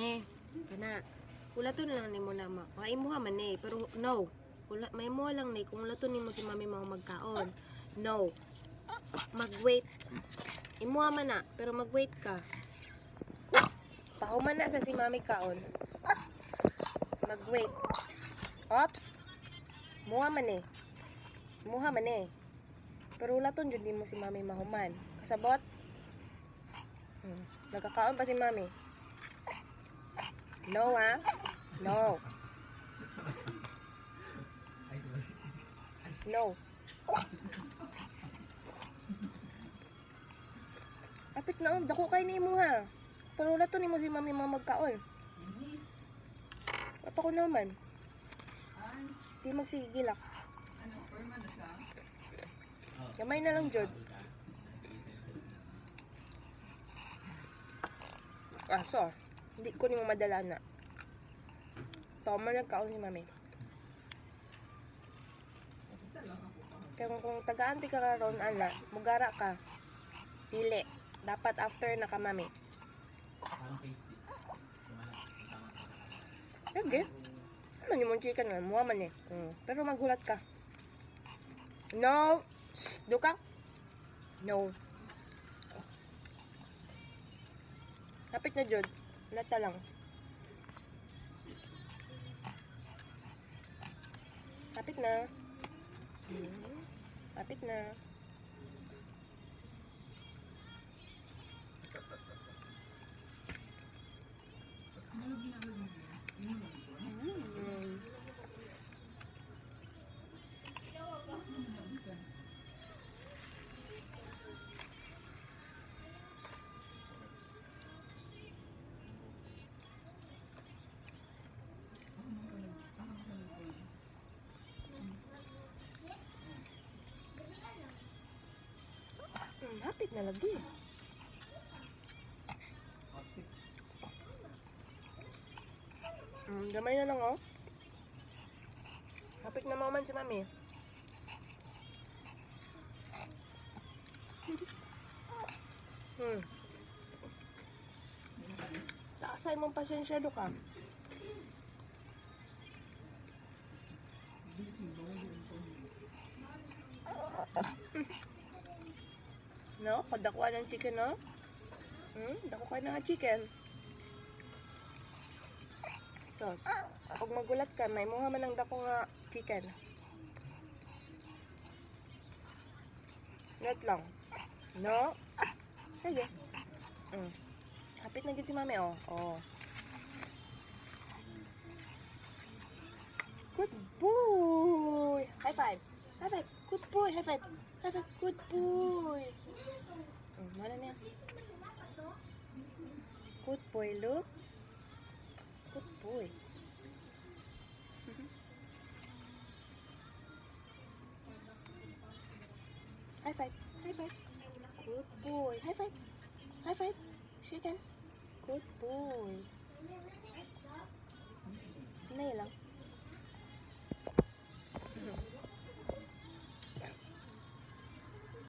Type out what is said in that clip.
Ne, kana. Ulaton lang ni mo na ma. Maimuha man eh, pero no. May mo lang ni kung ulaton nimo si mami mao magkaon. No. Mag-wait. Imuha man na, pero mag-wait ka. Pahuman na sa si mami kaon. Mag-wait. Ops. Muha man eh. Muha man eh. Pero ulaton jud nimo si mami mahuman. Kasabot? Nagkakaon pa si mami. No ha? No. No. Apit na dako kay nimo ha. Pero ulaton nimo si mami magkaon. Apa ko naman? Di magsigilak. Kamay na lang jud. So, hindi ko ni mo madala na. Tama nagkaon si mami. Kaya kung taga-anti ka karon ana, mugara ka. Dili. Dapat after na ka mami. Sige. Ano yung chicken na? Muha man eh. Pero maghulat ka. No. Duka? No. Kapit na jud. Lata lang. Kapit na. Kapit na. Hapit na lagi. Gamay na lang oh. Hapit na man si mami. Taasay mong pasensyado ka. No, kadakwa ng chicken, no? Dako ka ng chicken. Sos. Pag magulat ka, may muha man ang dako nga chicken. Net lang. No? Sige. Hapit na gid si mami, oh. Good boy! High five! High five! Good boy! High five! High five! Good boy! Mana niya? Good boy, look. Good boy. High five! High five! Good boy! High five! High five! Shake hands!